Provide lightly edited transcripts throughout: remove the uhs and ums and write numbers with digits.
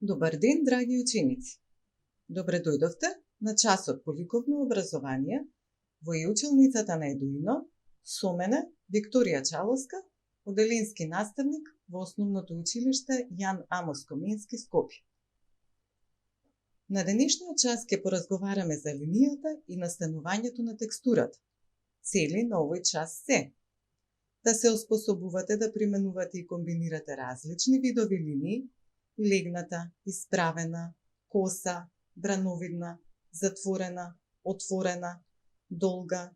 Добар ден, драги ученици! Добре дојдовте на часот по ликовно образование во училницата на Едуино, со мене Викторија Чаловска, оделински наставник во Основното училиште Јан Амос Комински, Скопје. На денешниот час ќе поразговараме за линијата и настанувањето на текстурата. Цели на овој час се да се оспособувате да применувате и комбинирате различни видови линии: легната, исправена, коса, брановидна, затворена, отворена, долга,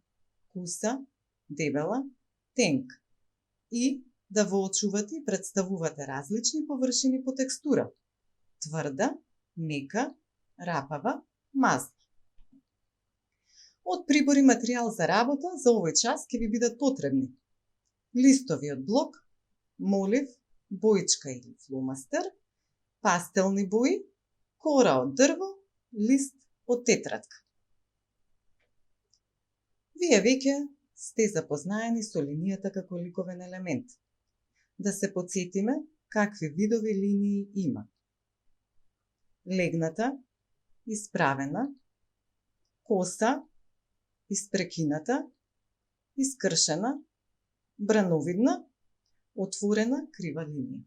куса, дебела, тенка, и да воочувате и представувате различни површини по текстура: тврда, мека, рапава, мазна. Од прибори материјал за работа за овој час ќе ви бидат потребни: листови од блок, молив, боичка или фломастер, пастелни бои, кора од дрво, лист од тетрадка. Вие веќе сте запознаени со линијата како ликовен елемент. Да се потсетиме какви видови линии има: легната, исправена, коса, испрекината, искршена, брановидна, отворена крива линија.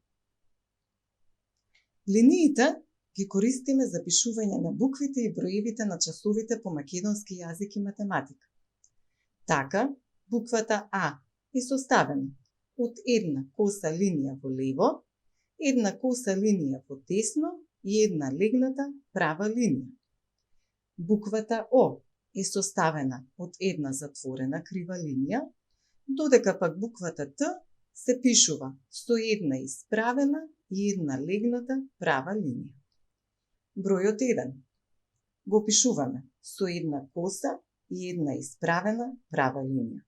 Линиите ги користиме за пишување на буквите и броевите на часовите по македонски јазик и математика. Така, буквата А е составена од една коса линија во лево, една коса линија во десно и една легната права линија. Буквата О е составена од една затворена крива линија, додека пак буквата Т се пишува со една исправена и една легната права линија. Бројот 1 го пишуваме со една коса и една исправена права линија.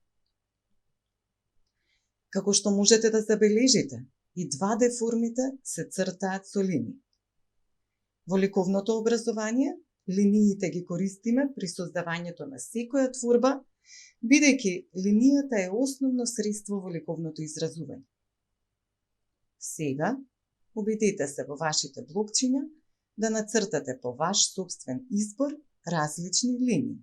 Како што можете да забележите, и 2D формите се цртаат со линии. Во ликовното образование, линиите ги користиме при создавањето на секоја творба, бидејќи линијата е основно средство во ликовното изразување. Сега, обидете се во вашите блокчиња да нацртате по ваш сопствен избор различни линии.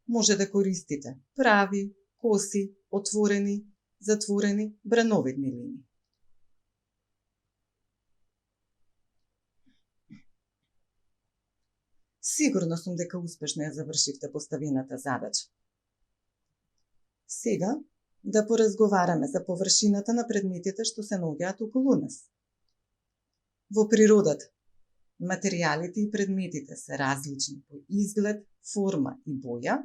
Може да користите прави, коси, отворени, затворени, брановидни линии. Сигурно сум дека успешно ја завршивте поставената задача. Сега да поразговараме за површината на предметите што се наоѓаат околу нас. Во природата, материјалите и предметите се различни по изглед, форма и боја,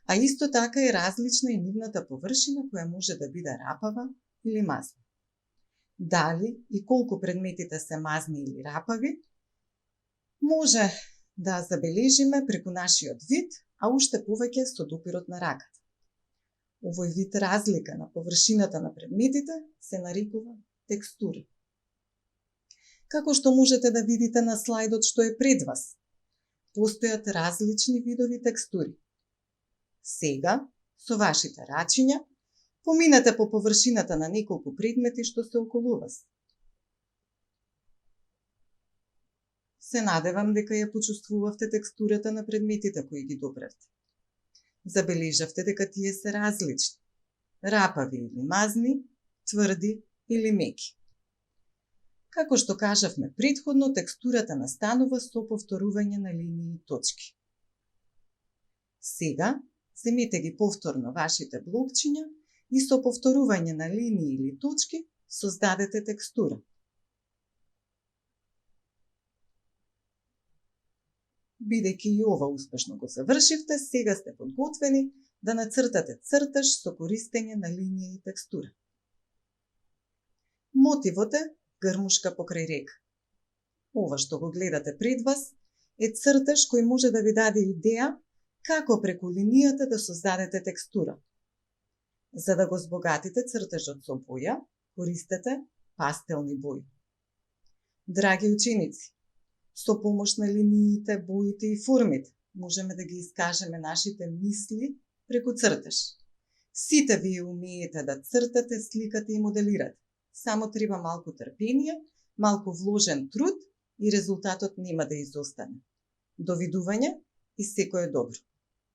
а исто така е различна и нивната површина која може да биде рапава или мазна. Дали и колку предметите се мазни или рапави, може да забележиме преку нашиот вид, а уште повеќе со допирот на раката. Овој вид разлика на површината на предметите се нарекува текстура. Како што можете да видите на слайдот што е пред вас, постојат различни видови текстури. Сега, со вашите рачиња, поминете по површината на неколку предмети што се околу вас. Се надевам дека ја почувствувавте текстурата на предметите кои ги допревте. Забележавте дека тие се различни: рапави или мазни, тврди или меки. Како што кажавме претходно, текстурата настанува со повторување на линии и точки. Сега, земете ги повторно вашите блокчиња и со повторување на линии или точки создадете текстура. Бидејќи и ова успешно го завршивте, сега сте подготвени да нацртате цртаж со користење на линија и текстура. Мотивот е грмушка покрај река. Ова што го гледате пред вас е цртаж кој може да ви даде идеја како преку линијата да создадете текстура. За да го збогатите цртажот со боја, користете пастелни бои. Драги ученици, со помош на линиите, боите и формите можеме да ги искажеме нашите мисли преку цртаж. Сите вие умеете да цртате, сликате и моделирате. Само треба малку трпение, малку вложен труд и резултатот нема да изостане. Довидување и секое добро!